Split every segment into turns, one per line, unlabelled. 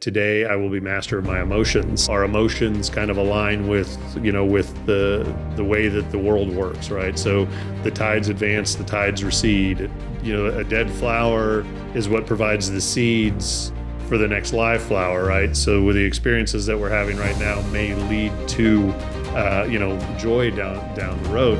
Today, I will be master of my emotions. Our emotions kind of align with, with the way that the world works, right? So the tides advance, the tides recede. A dead flower is what provides the seeds for the next live flower, right? So with the experiences that we're having right now may lead to, joy down the road.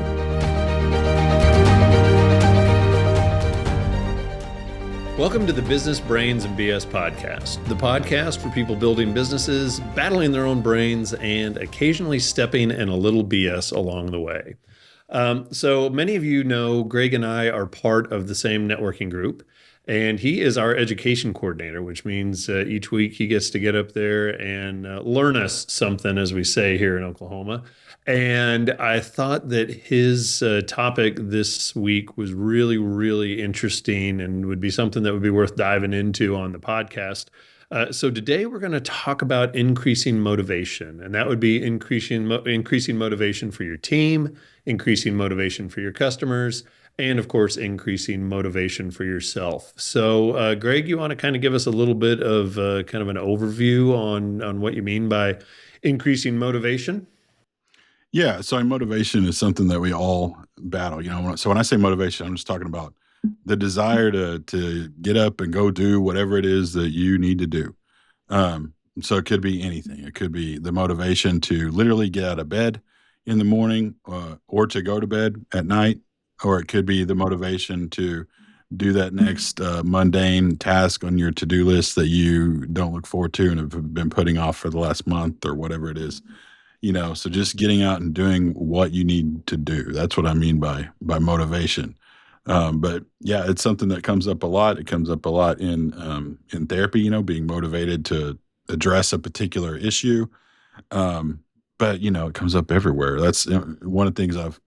Welcome to the Business Brains B.S. podcast, the podcast for people building businesses, battling their own brains, and occasionally stepping in a little BS along the way. So many of you know Greg and I are part of the same networking group, and he is our education coordinator, which means each week he gets to get up there and learn us something, as we say here in Oklahoma. And I thought that his topic this week was really, really interesting and would be something that would be worth diving into on the podcast. So today we're going to talk about increasing motivation, and that would be increasing motivation for your team, increasing motivation for your customers, and of course, increasing motivation for yourself. So, Greg, you want to kind of give us a little bit of kind of an overview on what you mean by increasing motivation?
Yeah, so motivation is something that we all battle. So when I say motivation, I'm just talking about the desire to get up and go do whatever it is that you need to do. So it could be anything. It could be the motivation to literally get out of bed in the morning, or to go to bed at night, or it could be the motivation to do that next mundane task on your to-do list that you don't look forward to and have been putting off for the last month or whatever it is. So just getting out and doing what you need to do. That's what I mean by motivation. But yeah, it's something that comes up a lot. It comes up a lot in therapy, being motivated to address a particular issue. But it comes up everywhere. That's one of the things I've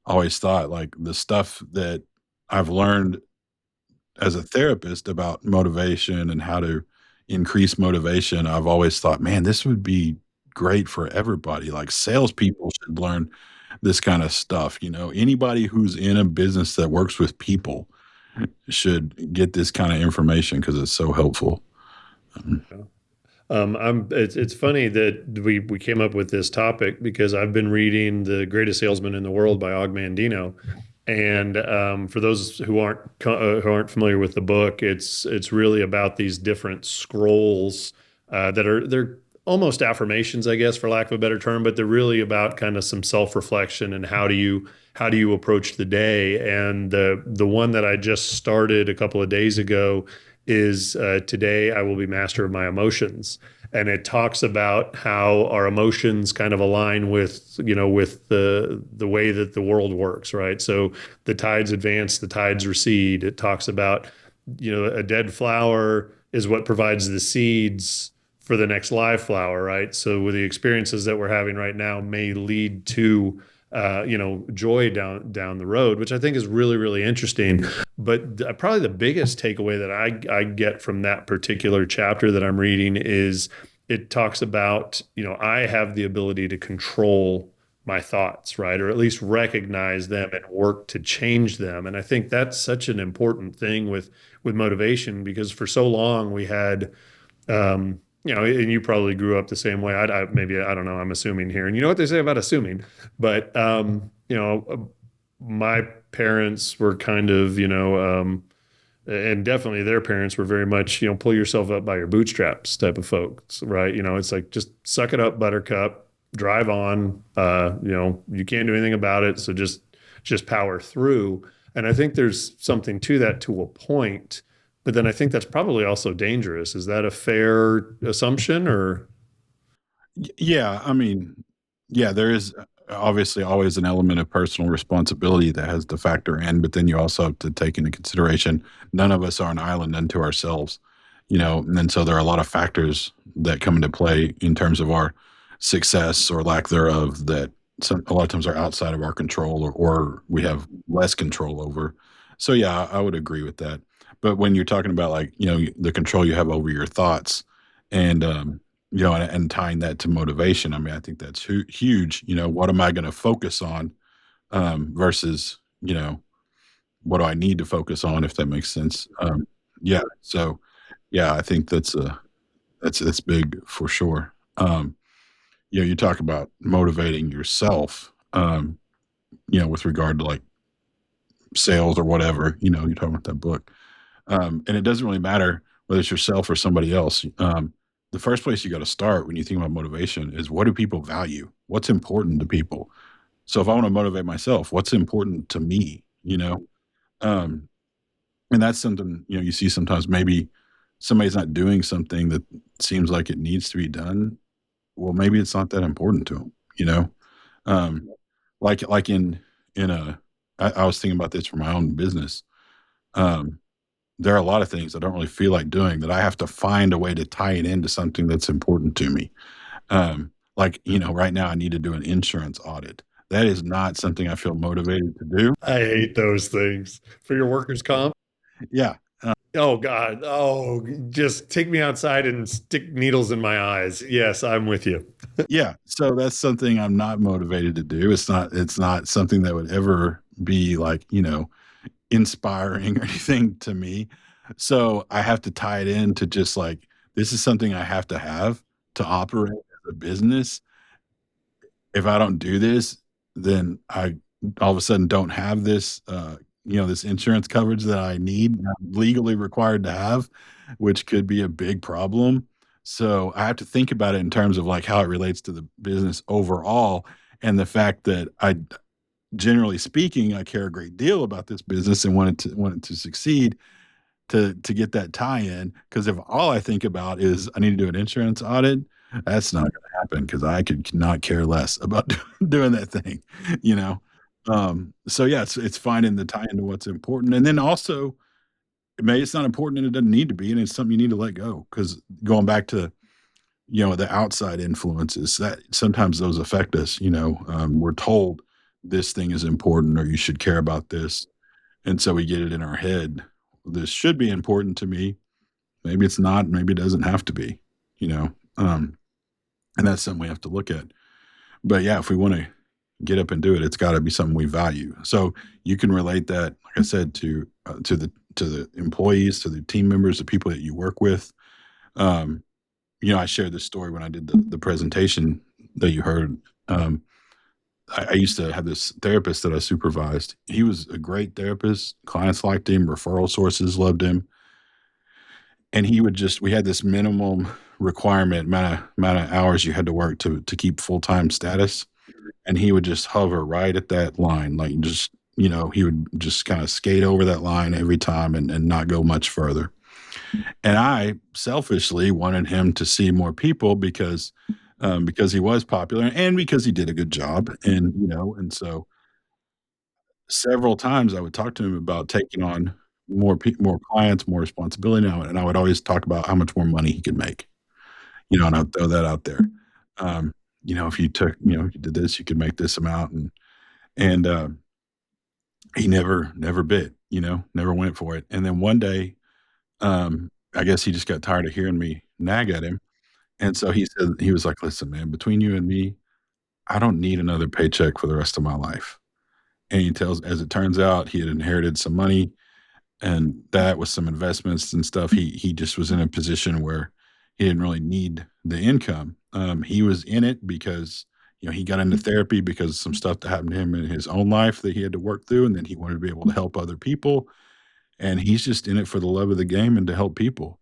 always thought, like the stuff that I've learned as a therapist about motivation and how to increase motivation. I've always thought, man, this would be great for everybody. Like salespeople should learn this kind of stuff. Anybody who's in a business that works with people should get this kind of information because it's so helpful.
It's funny that we came up with this topic because I've been reading The Greatest Salesman in the World by Og Mandino. And for those who aren't familiar with the book, it's really about these different scrolls they're almost affirmations, I guess, for lack of a better term, but they're really about kind of some self-reflection and how do you approach the day. And the one that I just started a couple of days ago is today I will be master of my emotions. And it talks about how our emotions kind of align with the way that the world works, right? So the tides advance, the tides recede. It talks about, a dead flower is what provides the seeds for the next live flower, right? So with the experiences that we're having right now may lead to joy down the road, which I think is really, really interesting. But probably the biggest takeaway that I get from that particular chapter that I'm reading is it talks about, I have the ability to control my thoughts, right? Or at least recognize them and work to change them. And I think that's such an important thing with motivation, because for so long we had, and you probably grew up the same way. Maybe, I don't know, I'm assuming here. And you know what they say about assuming, but, my parents were kind of, and definitely their parents were very much, pull yourself up by your bootstraps type of folks, right? It's like, just suck it up, buttercup, drive on, you can't do anything about it. So just power through. And I think there's something to that to a point. But then I think that's probably also dangerous. Is that a fair assumption, or?
Yeah, there is obviously always an element of personal responsibility that has to factor in, but then you also have to take into consideration none of us are an island unto ourselves, and so there are a lot of factors that come into play in terms of our success or lack thereof that a lot of times are outside of our control, or we have less control over. So yeah, I would agree with that. But when you're talking about, like, the control you have over your thoughts and, and tying that to motivation, I think that's huge. What am I going to focus on versus, what do I need to focus on, if that makes sense? Yeah. So, yeah, I think that's That's big for sure. You talk about motivating yourself, with regard to like sales or whatever, you're talking about that book. And it doesn't really matter whether it's yourself or somebody else. The first place you got to start when you think about motivation is, what do people value? What's important to people? So if I want to motivate myself, what's important to me? Um, and that's something, you see sometimes maybe somebody's not doing something that seems like it needs to be done. Well, maybe it's not that important to them, Um, like in a I was thinking about this for my own business. Um, there are a lot of things I don't really feel like doing that I have to find a way to tie it into something that's important to me. Like, right now I need to do an insurance audit. That is not something I feel motivated to do.
I hate those things. For your workers' comp?
Yeah.
Oh God. Oh, just take me outside and stick needles in my eyes. Yes, I'm with you.
Yeah. So that's something I'm not motivated to do. It's not something that would ever be like, inspiring or anything to me. So I have to tie it in to just like, this is something I have to operate as a business. If I don't do this, then I all of a sudden don't have this, this insurance coverage that I need, I'm legally required to have, which could be a big problem. So I have to think about it in terms of like how it relates to the business overall, and the fact that generally speaking, I care a great deal about this business and want it to succeed, to get that tie-in. Because if all I think about is I need to do an insurance audit, that's not gonna happen because I could not care less about doing that thing, you know? So yeah, it's finding the tie into what's important, and then also, maybe it's not important and it doesn't need to be, and it's something you need to let go. Because going back to, the outside influences, that sometimes those affect us, we're told this thing is important or you should care about this, and so we get it in our head, this should be important to me. Maybe it's not, maybe it doesn't have to be, you know? And that's something we have to look at. But yeah, if we want to get up and do it, it's got to be something we value. So you can relate that, like I said, to the employees, to the team members, the people that you work with. Um, I shared this story when I did the presentation that you heard. Um, I used to have this therapist that I supervised. He was a great therapist. Clients liked him. Referral sources loved him. And he would just, we had this minimum requirement amount of hours you had to work to keep full time status, and he would just hover right at that line, like just, he would just kind of skate over that line every time, and not go much further. And I selfishly wanted him to see more people because he was popular and because he did a good job, and so several times I would talk to him about taking on more clients, more responsibility now, and I would always talk about how much more money he could make, and I'd throw that out there. Um, if you took, if you did this, you could make this amount, and he never bit, never went for it. And then one day, I guess he just got tired of hearing me nag at him, and so he was like, "Listen, man, between you and me, I don't need another paycheck for the rest of my life." And as it turns out, he had inherited some money, and that with some investments and stuff, he just was in a position where he didn't really need the income. He was in it because, he got into therapy because of some stuff that happened to him in his own life that he had to work through, and then he wanted to be able to help other people, and he's just in it for the love of the game and to help people.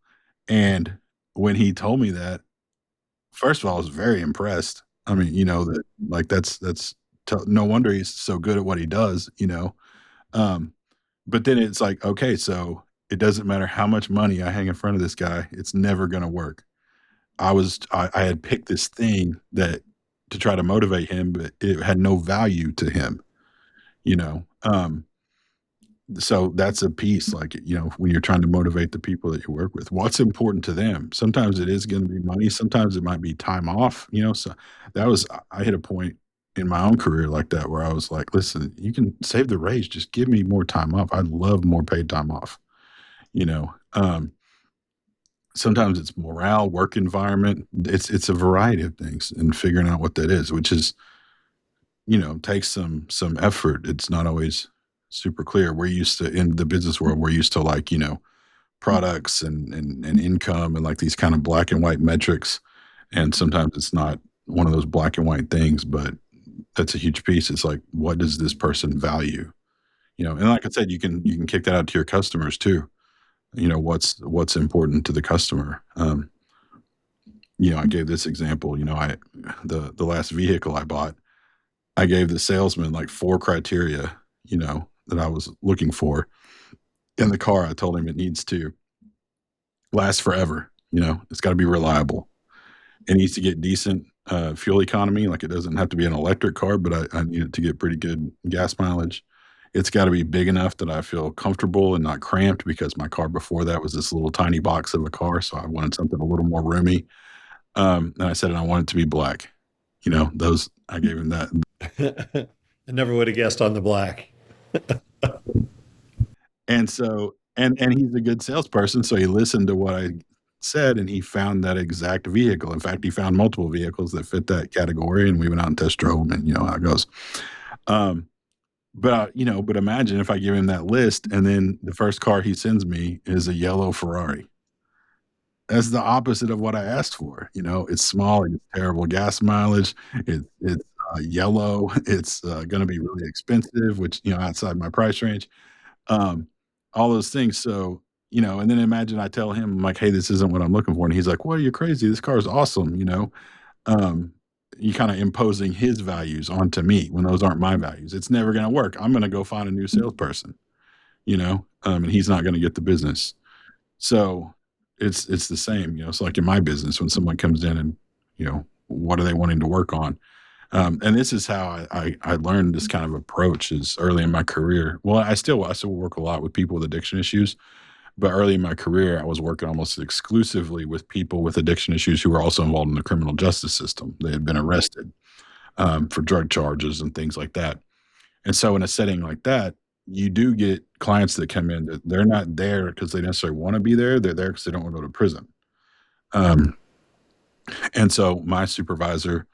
And when he told me that, first of all, I was very impressed. I mean, that, like, no wonder he's so good at what he does, Um, but then it's like, okay, so it doesn't matter how much money I hang in front of this guy, it's never gonna work. I had picked this thing that to try to motivate him, but it had no value to him, you know? So that's a piece, like, when you're trying to motivate the people that you work with, what's important to them? Sometimes it is gonna be money, sometimes it might be time off, so that was I hit a point in my own career like that where I was like, "Listen, you can save the raise, just give me more time off. I'd love more paid time off." You know? Sometimes it's morale, work environment, it's a variety of things, and figuring out what that is, which is, takes some effort. It's not always super clear. We're used to, in the business world, we're used to, like, products and income and like these kind of black and white metrics. And sometimes it's not one of those black and white things, but that's a huge piece. It's like, what does this person value? And like I said, you can kick that out to your customers too. What's important to the customer. I gave this example. The last vehicle I bought, I gave the salesman like 4 criteria, that I was looking for in the car. I told him it needs to last forever. It's got to be reliable. It needs to get decent fuel economy. Like, it doesn't have to be an electric car, but I need it to get pretty good gas mileage. It's got to be big enough that I feel comfortable and not cramped, because my car before that was this little tiny box of a car. So I wanted something a little more roomy. And I said, and I want it to be black. Those, I gave him that.
I never would have guessed on the black.
And so, and he's a good salesperson. So he listened to what I said, and he found that exact vehicle. In fact, he found multiple vehicles that fit that category, and we went out and test drove them, and how it goes. But imagine if I give him that list, and then the first car he sends me is a yellow Ferrari. That's the opposite of what I asked for. It's small, it's terrible gas mileage, it's yellow, it's going to be really expensive, which, outside my price range. Um, all those things. So, and then imagine I tell him, I'm like, hey, this isn't what I'm looking for. And he's like, well, you're crazy. This car is awesome. Um, you kind of imposing his values onto me when those aren't my values. It's never going to work. I'm going to go find a new salesperson, and he's not going to get the business. So it's the same. It's like in my business, when someone comes in and, what are they wanting to work on? And this is how I learned this kind of approach is early in my career. Well, I still work a lot with people with addiction issues, but early in my career, I was working almost exclusively with people with addiction issues who were also involved in the criminal justice system. They had been arrested for drug charges and things like that. And so in a setting like that, you do get clients that come in that they're not there because they necessarily want to be there. They're there because they don't want to go to prison. Um, and so my supervisor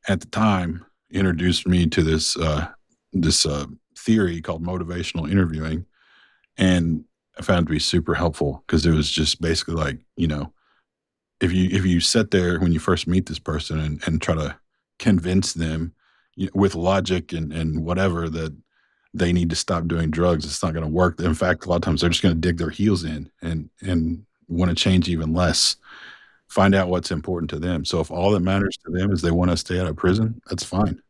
at the time introduced me to this theory called motivational interviewing, and I found it to be super helpful because it was just basically like, if you sit there when you first meet this person and try to convince them with logic and whatever that they need to stop doing drugs, it's not going to work. In fact, a lot of times they're just going to dig their heels in and want to change even less. Find out what's important to them. So if all that matters to them is they want to stay out of prison, that's fine.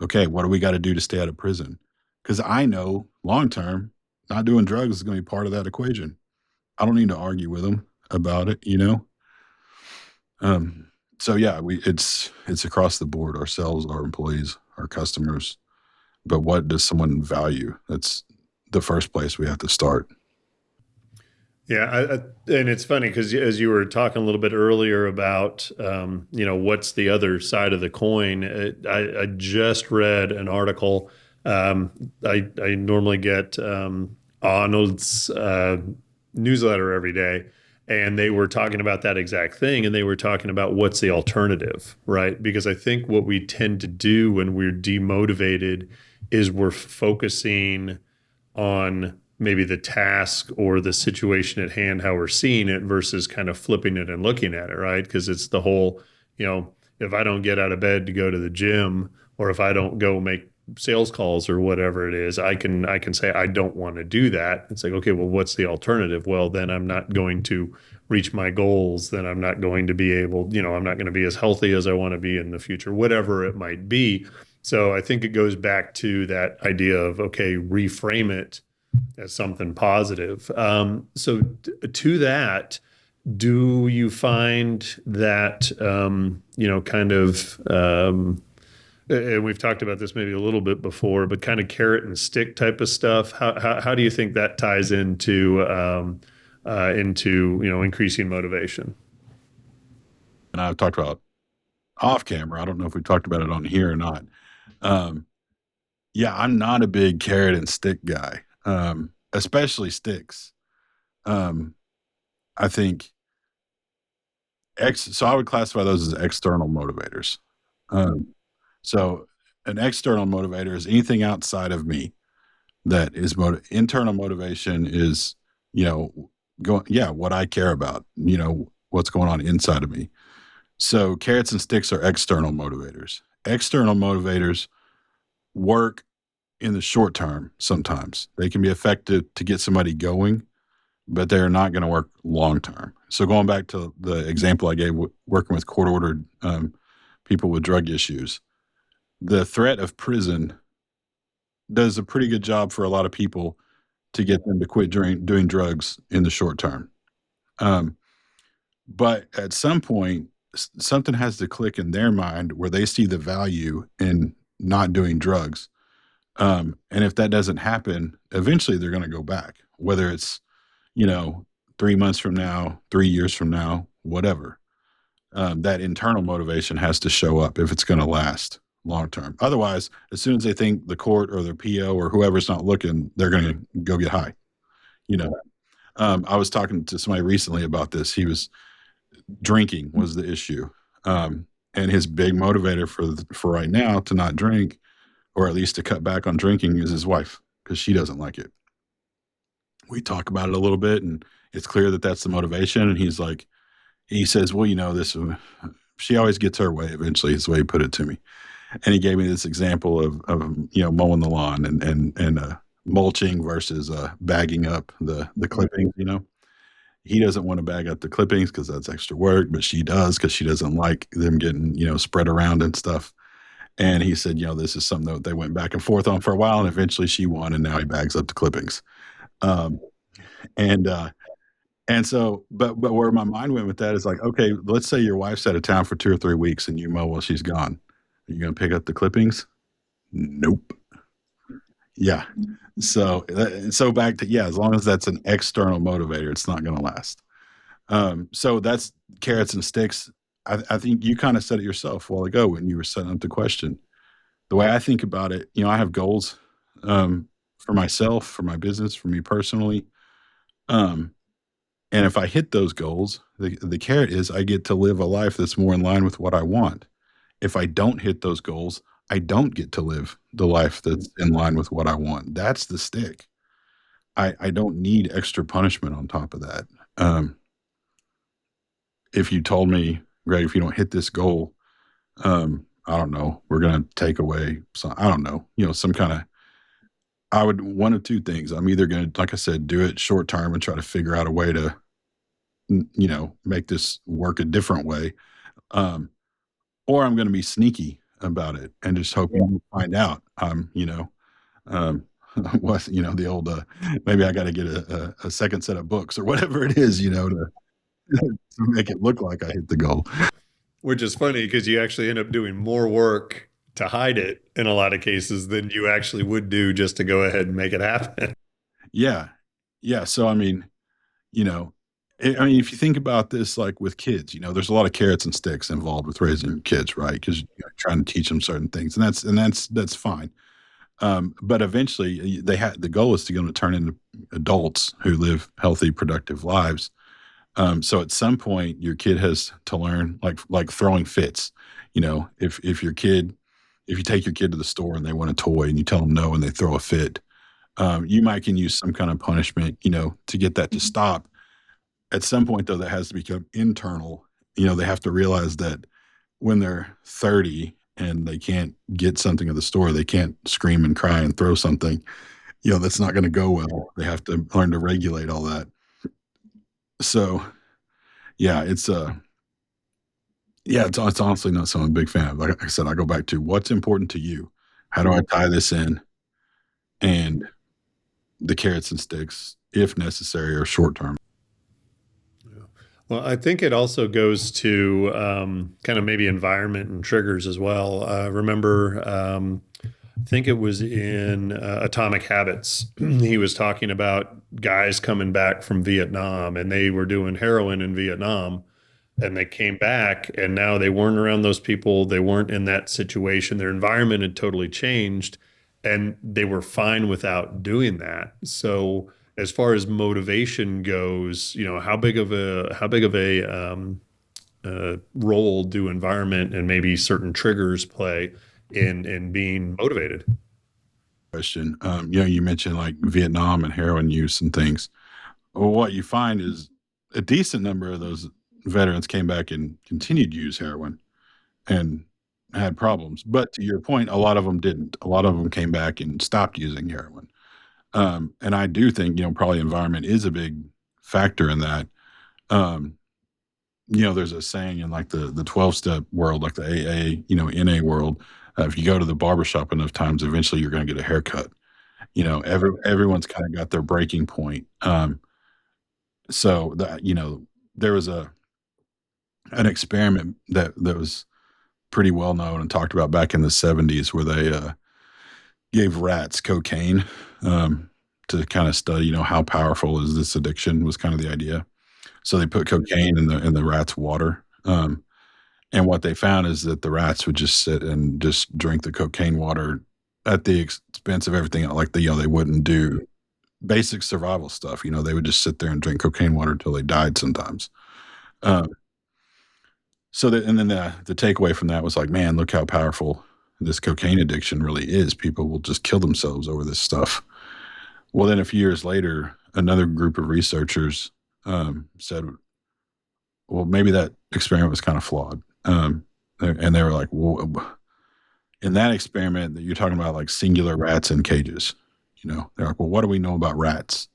Okay, what do we got to do to stay out of prison? Because I know long term, not doing drugs is going to be part of that equation. I don't need to argue with them about it. Um, so yeah, it's across the board, ourselves, our employees, our customers. But what does someone value? That's the first place we have to start.
Yeah, and it's funny because as you were talking a little bit earlier about, what's the other side of the coin. I just read an article. I normally get Arnold's newsletter every day, and they were talking about that exact thing, and they were talking about what's the alternative, right? Because I think what we tend to do when we're demotivated is we're focusing on maybe the task or the situation at hand, how we're seeing it versus kind of flipping it and looking at it, right? Because it's the whole, if I don't get out of bed to go to the gym, or if I don't go make sales calls or whatever it is, I can say I don't want to do that. It's like, okay, well, what's the alternative? Well, then I'm not going to reach my goals. Then I'm not going to be able, I'm not going to be as healthy as I want to be in the future, whatever it might be. So I think it goes back to that idea of, okay, reframe it as something positive. So to that, do you find that, and we've talked about this maybe a little bit before, but kind of carrot and stick type of stuff. How do you think that ties into increasing motivation?
And I've talked about off camera. I don't know if we talked about it on here or not. Um, yeah, I'm not a big carrot and stick guy, especially sticks. Um, I think so I would classify those as external motivators. Um, so an external motivator is anything outside of me that is internal motivation is, you know, yeah, what I care about, what's going on inside of me. So carrots and sticks are external motivators. External motivators work in the short term sometimes. They can be effective to get somebody going, but they're not going to work long term. So going back to the example I gave, working with court ordered people with drug issues, the threat of prison does a pretty good job for a lot of people to get them to quit doing drugs in the short term. Um, but at some point, something has to click in their mind where they see the value in not doing drugs. And if that doesn't happen, eventually they're going to go back, whether it's, you know, 3 months from now, 3 years from now, whatever. That internal motivation has to show up if it's going to last long term. Otherwise, as soon as they think the court or their PO or whoever's not looking, they're going to go get high. You know, I was talking to somebody recently about this. He was drinking was the issue, and his big motivator for right now to not drink or at least to cut back on drinking is his wife because she doesn't like it. We talk about it a little bit, and it's clear that that's the motivation. And he's like, he says, "Well, this she always gets her way eventually." Is the way he put it to me. And he gave me this example of mowing the lawn and mulching versus bagging up the clippings. He doesn't want to bag up the clippings because that's extra work, but she does because she doesn't like them getting spread around and stuff. And he said, this is something that they went back and forth on for a while, and eventually she won, and now he bags up the clippings. Um, and and so, but where my mind went with that is like, okay, let's say your wife's out of town for 2 or 3 weeks, and you mow while she's gone. Are you going to pick up the clippings? Nope. Yeah. So back to, yeah, as long as that's an external motivator, it's not going to last. So that's carrots and sticks. I think you kind of said it yourself a while ago when you were setting up the question. The way I think about it, I have goals for myself, for my business, for me personally. Um, and if I hit those goals, the carrot is I get to live a life that's more in line with what I want. If I don't hit those goals, I don't get to live the life that's in line with what I want. That's the stick. I don't need extra punishment on top of that. Um, if you told me, Greg, if you don't hit this goal, I don't know, we're going to take away some, I don't know, some kind of, I would, one of two things. I'm either going to, like I said, do it short term and try to figure out a way to, make this work a different way. Um, or I'm going to be sneaky about it and just hope you find out. Um, what, the old, maybe I got to get a second set of books or whatever it is, to make it look like I hit the goal.
Which is funny because you actually end up doing more work to hide it in a lot of cases than you actually would do just to go ahead and make it happen.
Yeah. Yeah. So, you know, if you think about this, like with kids, there's a lot of carrots and sticks involved with raising kids, right? Because you're trying to teach them certain things, and that's fine. But eventually, the goal is to get them to turn into adults who live healthy, productive lives. So at some point, your kid has to learn, like throwing fits. If you take your kid to the store and they want a toy and you tell them no and they throw a fit, you might can use some kind of punishment, to get that to stop. At some point, though, that has to become internal. They have to realize that when they're 30 and they can't get something at the store, they can't scream and cry and throw something. That's not going to go well. They have to learn to regulate all that. So, yeah, it's honestly not something I'm a big fan of. Like I said, I go back to what's important to you. How do I tie this in? And the carrots and sticks, if necessary, are short term.
Well, I think it also goes to kind of maybe environment and triggers as well. Remember, I think it was in Atomic Habits. He was talking about guys coming back from Vietnam and they were doing heroin in Vietnam and they came back and now they weren't around those people. They weren't in that situation. Their environment had totally changed and they were fine without doing that. So as far as motivation goes, how big of a role do environment and maybe certain triggers play in being motivated?
Question. You mentioned like Vietnam and heroin use and things. Well, what you find is a decent number of those veterans came back and continued to use heroin and had problems. But to your point, a lot of them didn't. A lot of them came back and stopped using heroin. And I do think, probably environment is a big factor in that. Um, there's a saying in like the 12 step world, like the AA, NA world, if you go to the barbershop enough times, eventually you're going to get a haircut. Everyone's kind of got their breaking point. So that, there was an experiment that was pretty well known and talked about back in the 70s where they gave rats cocaine to kind of study, how powerful is this addiction was kind of the idea. So they put cocaine in the rats' water. And what they found is that the rats would just sit and just drink the cocaine water at the expense of everything. Like they wouldn't do basic survival stuff. They would just sit there and drink cocaine water until they died sometimes. Um, so that, and then the takeaway from that was like, man, look how powerful this cocaine addiction really is. People will just kill themselves over this stuff. Well, then a few years later, another group of researchers said, well, maybe that experiment was kind of flawed. And they were like, well, in that experiment that you're talking about, like singular rats in cages, they're like, well, what do we know about rats?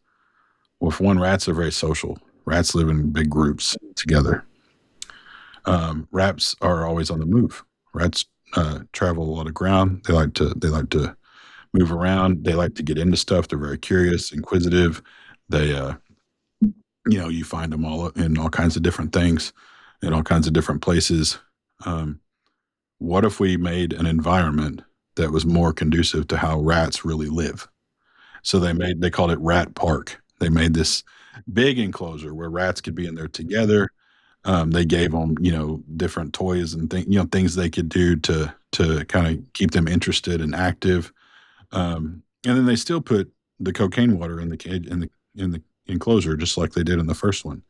Well, for one, rats are very social. Rats live in big groups together. Rats are always on the move. Rats travel a lot of ground. They like to move around. They like to get into stuff. They're very curious, inquisitive. They you find them all in all kinds of different things, in all kinds of different places. Um, what if we made an environment that was more conducive to how rats really live? So they called it Rat Park. They made this big enclosure where rats could be in there together. They gave them, different toys and things they could do to kind of keep them interested and active. And then they still put the cocaine water in the cage in the enclosure, just like they did in the first one.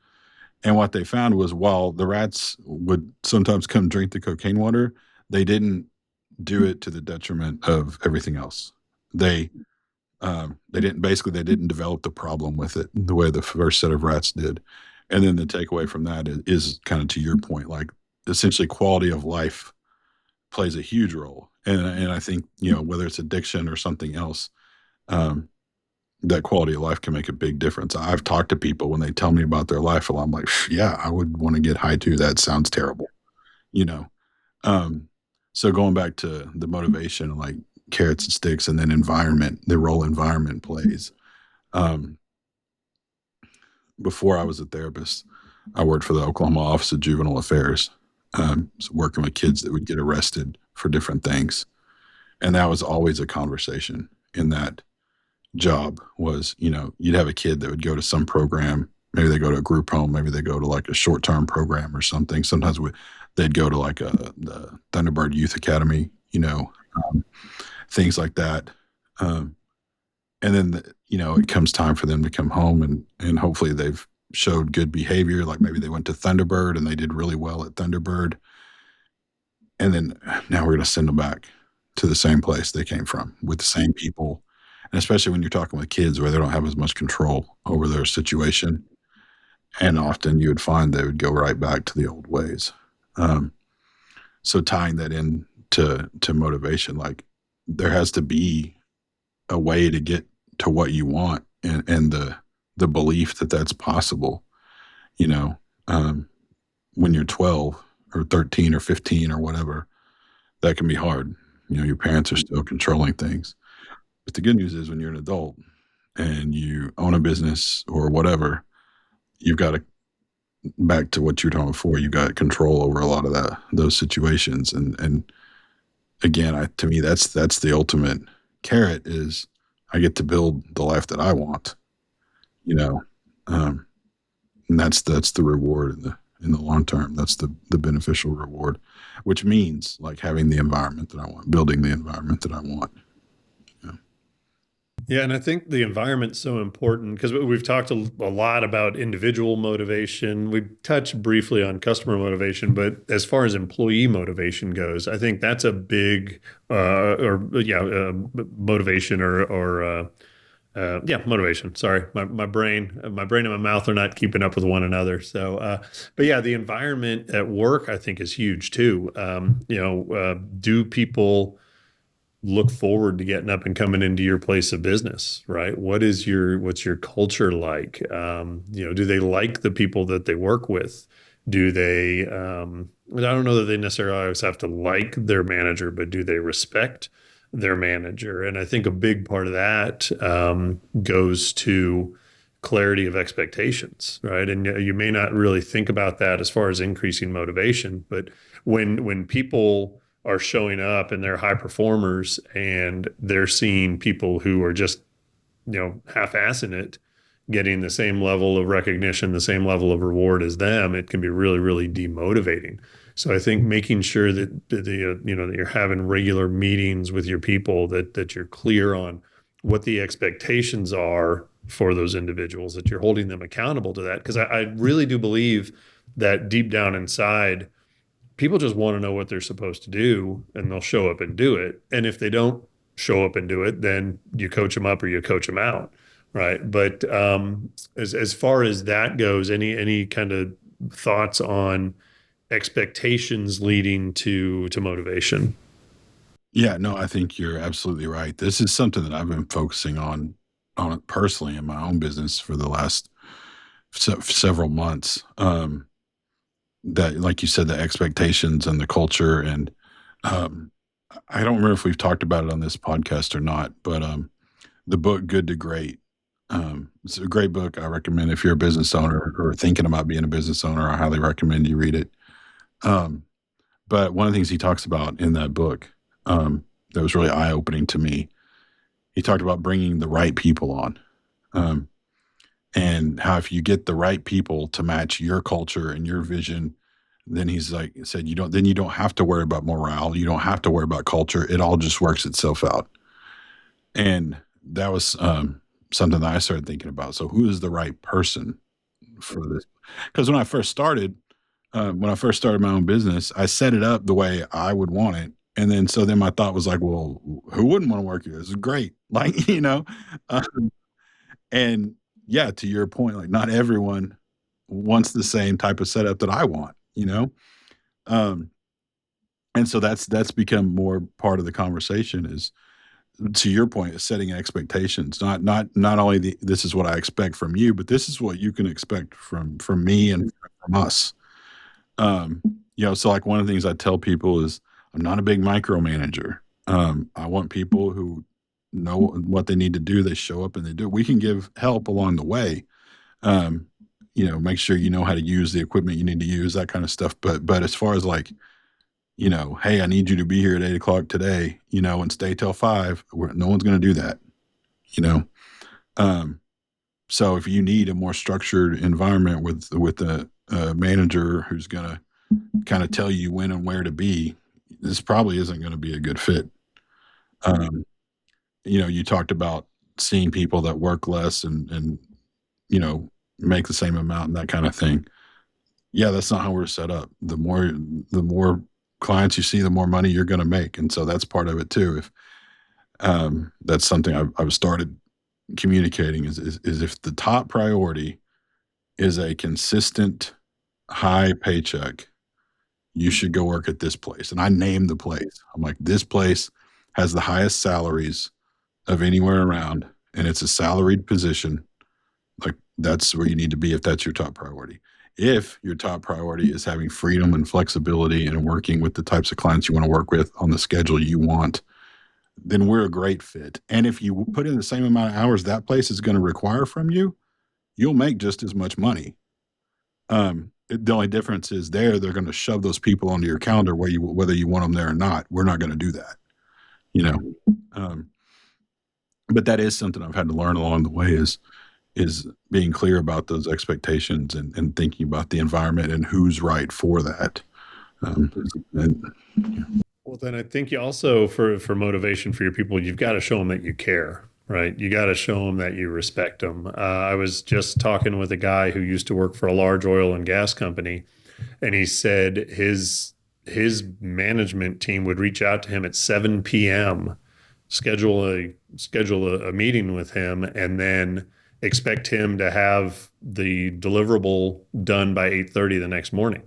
And what they found was while the rats would sometimes come drink the cocaine water, they didn't do it to the detriment of everything else. They they didn't develop the problem with it the way the first set of rats did. And then the takeaway from that is kind of to your point, like essentially quality of life plays a huge role. And I think, whether it's addiction or something else, um, that quality of life can make a big difference. I've talked to people when they tell me about their life, and I'm like, yeah, I would want to get high too. That sounds terrible, you know. Um, so going back to the motivation, like carrots and sticks, and then environment, the role environment plays. Um, Before I was a therapist, I worked for the Oklahoma Office of Juvenile Affairs, so working with kids that would get arrested for different things, and that was always a conversation in that job was, you'd have a kid that would go to some program. Maybe they go to a group home. Maybe they go to like a short term program or something. Sometimes they'd go to like the Thunderbird Youth Academy, um, things like that. Um, and then, it comes time for them to come home and hopefully they've showed good behavior. Like maybe they went to Thunderbird and they did really well at Thunderbird. And then now we're going to send them back to the same place they came from with the same people. And especially when you're talking with kids where they don't have as much control over their situation. And often you would find they would go right back to the old ways. Um, so tying that in to motivation, like there has to be a way to get to what you want and the belief that that's possible, you know, um, when you're 12 or 13 or 15 or whatever, that can be hard. Your parents are still controlling things. But the good news is when you're an adult and you own a business or whatever, you've got to back to what you were talking before. You've got control over a lot of those situations, and again, to me, that's the ultimate carrot is I get to build the life that I want. You know, um, and that's the reward in the long term. That's the beneficial reward, which means like having the environment that I want, building the environment that I want. Yeah.
Yeah, and I think the environment's so important because we've talked a lot about individual motivation. We touched briefly on customer motivation, but as far as employee motivation goes, I think that's a big, or yeah, motivation or Yeah, motivation. Sorry, my brain and my mouth are not keeping up with one another. So, but yeah, the environment at work I think is huge too. Do people look forward to getting up and coming into your place of business, right? What's your culture like? Do they like the people that they work with? Do they, I don't know that they necessarily always have to like their manager, but do they respect their manager? And I think a big part of that goes to clarity of expectations, right? And you may not really think about that as far as increasing motivation, but when people are showing up and they're high performers and they're seeing people who are just, half-assing it, getting the same level of recognition, the same level of reward as them, it can be really, really demotivating. So I think making sure that you're having regular meetings with your people, that you're clear on what the expectations are for those individuals, that you're holding them accountable to that. Because I really do believe that deep down inside, people just want to know what they're supposed to do and they'll show up and do it. And if they don't show up and do it, then you coach them up or you coach them out. Right. But as far as that goes, any kind of thoughts on expectations leading to motivation?
Yeah, no, I think you're absolutely right. This is something that I've been focusing on it personally in my own business for the last several months. That, like you said, the expectations and the culture, and um, I don't remember if we've talked about it on this podcast or not, but the book Good to Great. It's a great book. I recommend if you're a business owner or thinking about being a business owner. I highly recommend you read it. Um, but one of the things he talks about in that book that was really eye opening to me, he talked about bringing the right people on. Um, and how if you get the right people to match your culture and your vision, then he's like said, you don't have to worry about morale. You don't have to worry about culture. It all just works itself out. And that was something that I started thinking about. So who is the right person for this? Because when I first started my own business, I set it up the way I would want it. And then, so then my thought was like, well, who wouldn't want to work here? This is great. Like, um, and yeah, to your point, like not everyone wants the same type of setup that I want. Um, and so that's become more part of the conversation is, to your point, is setting expectations. Not only this is what I expect from you, but this is what you can expect from me and from us. Um, so like one of the things I tell people is I'm not a big micromanager. I want people who know what they need to do. They show up and they do it. We can give help along the way. Um, make sure you know how to use the equipment you need to use, that kind of stuff. But as far as like, hey, I need you to be here at 8 o'clock today, and stay till 5. No one's going to do that, you know? Um, so if you need a more structured environment with a manager who's going to kind of tell you when and where to be, this probably isn't going to be a good fit. Um, you talked about seeing people that work less and, you know, make the same amount and that kind of thing. Yeah, that's not how we're set up. The more clients you see, the more money you're going to make. And so that's part of it too. If that's something I've started communicating is if the top priority is a consistent high paycheck, you should go work at this place. And I name the place. I'm like, this place has the highest salaries of anywhere around, and it's a salaried position. Like that's where you need to be if that's your top priority. If your top priority is having freedom and flexibility and working with the types of clients you want to work with on the schedule you want, then we're a great fit. And if you put in the same amount of hours that place is going to require from you, you'll make just as much money. The only difference is they're going to shove those people onto your calendar whether you want them there or not. We're not going to do that, you know. Um, but that is something I've had to learn along the way is being clear about those expectations and thinking about the environment and who's right for that. Um, and,
Well, then I think you also for motivation for your people, you've got to show them that you care, right? You got to show them that you respect them. I was just talking with a guy who used to work for a large oil and gas company, and he said his management team would reach out to him at 7 p.m. schedule a meeting with him, and then expect him to have the deliverable done by 8:30 the next morning.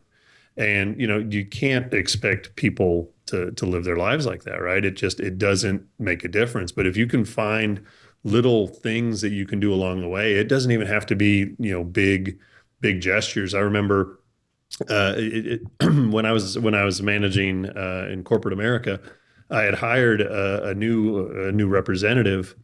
And you can't expect people to live their lives like that, right? It doesn't make a difference. But if you can find little things that you can do along the way, it doesn't even have to be, big gestures. I remember when I was managing in corporate America, I had hired a new representative,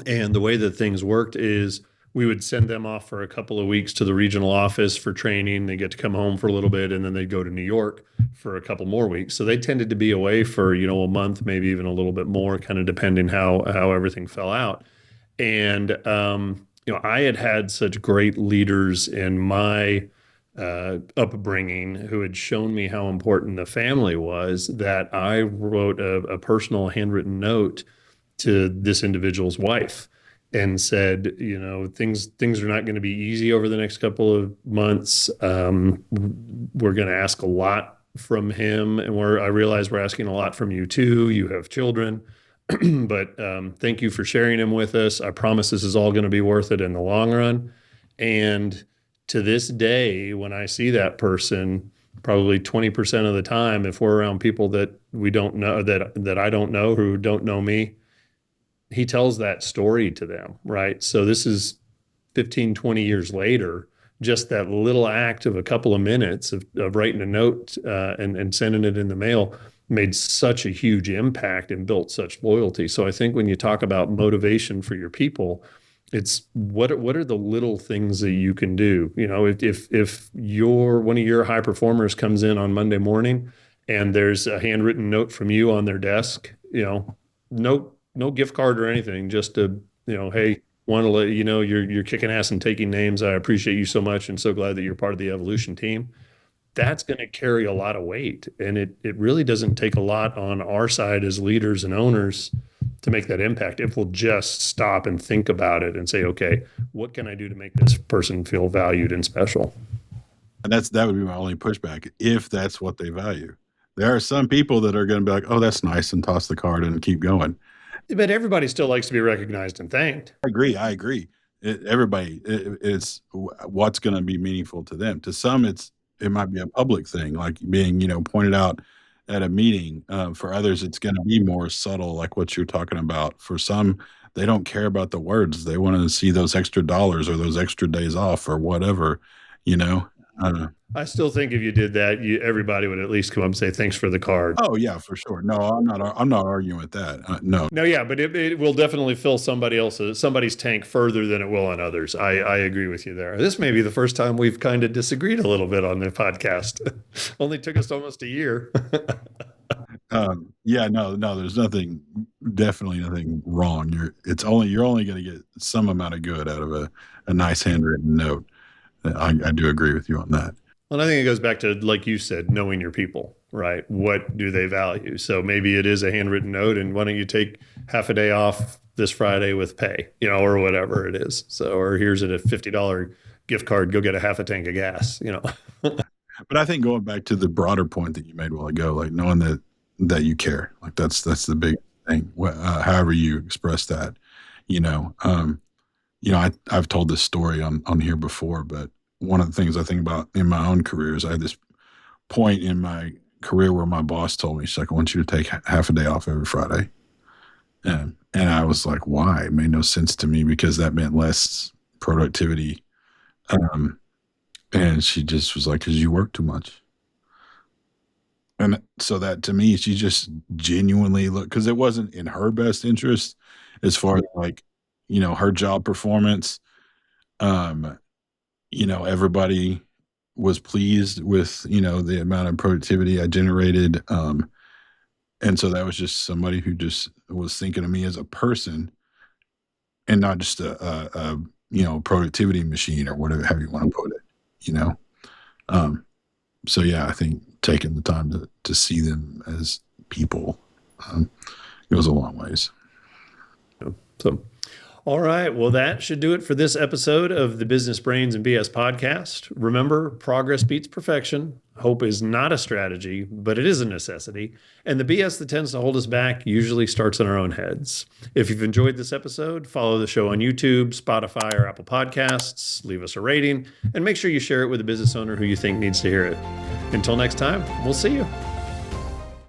and the way that things worked is we would send them off for a couple of weeks to the regional office for training. They get to come home for a little bit, and then they'd go to New York for a couple more weeks. So they tended to be away for, a month, maybe even a little bit more, kind of depending how everything fell out. And I had had such great leaders in my upbringing who had shown me how important the family was, that I wrote a personal handwritten note to this individual's wife and said, things are not going to be easy over the next couple of months. We're going to ask a lot from him, and I realize we're asking a lot from you too. You have children, but thank you for sharing him with us. I promise this is all going to be worth it in the long run. And to this day, when I see that person, probably 20% of the time, if we're around people that we don't know, that I don't know, who don't know me, he tells that story to them, right? So this is 15, 20 years later. Just that little act of a couple of minutes of writing a note and sending it in the mail made such a huge impact and built such loyalty. So I think when you talk about motivation for your people, it's what are the little things that you can do? If one of your high performers comes in on Monday morning and there's a handwritten note from you on their desk, no gift card or anything, just to, hey, want to let you know you're kicking ass and taking names. I appreciate you so much and so glad that you're part of the evolution team. That's going to carry a lot of weight. And it really doesn't take a lot on our side as leaders and owners to make that impact, if we'll just stop and think about it and say, okay, what can I do to make this person feel valued and special?
And that would be my only pushback, if that's what they value. There are some people that are going to be like, "Oh, that's nice," and toss the card and keep going.
But everybody still likes to be recognized and thanked.
I agree. It's what's going to be meaningful to them. To some, it might be a public thing, like being pointed out at a meeting. For others, it's going to be more subtle, like what you're talking about. For some, they don't care about the words. They want to see those extra dollars or those extra days off or whatever. You know. Uh,
I still think if you did that, everybody would at least come up and say, thanks for the card.
oh yeah, for sure. No, I'm not. I'm not arguing with that. No.
No, yeah, but it will definitely fill somebody's tank further than it will on others. I agree with you there. This may be the first time we've kind of disagreed a little bit on the podcast. Only took us almost a year.
Yeah, no. There's definitely nothing wrong. You're only going to get some amount of good out of a nice handwritten note. I do agree with you on that.
And I think it goes back to, like you said, knowing your people, right? What do they value? So maybe it is a handwritten note, and why don't you take half a day off this Friday with pay, or whatever it is. So, or here's a $50 gift card, go get a half a tank of gas.
But I think going back to the broader point that you made a while ago, like knowing that you care, like that's the big thing. However you express that, you know, um, I've told this story on here before, but one of the things I think about in my own career is I had this point in my career where my boss told me, she's like, "I want you to take half a day off every Friday." And I was like, why? It made no sense to me because that meant less productivity. Um, and she just was like, "Because you work too much." And so that to me, she just genuinely looked, because it wasn't in her best interest as far as like, her job performance. Um, everybody was pleased with, the amount of productivity I generated. And so that was just somebody who just was thinking of me as a person and not just a productivity machine or whatever, however you want to put it, you know? Um, so yeah, I think taking the time to see them as people, um, goes a long ways.
So, All right. Well, that should do it for this episode of the Business Brains and BS podcast. Remember, progress beats perfection. Hope is not a strategy, but it is a necessity. And the BS that tends to hold us back usually starts in our own heads. If you've enjoyed this episode, follow the show on YouTube, Spotify, or Apple Podcasts, leave us a rating, and make sure you share it with a business owner who you think needs to hear it. Until next time, we'll see you.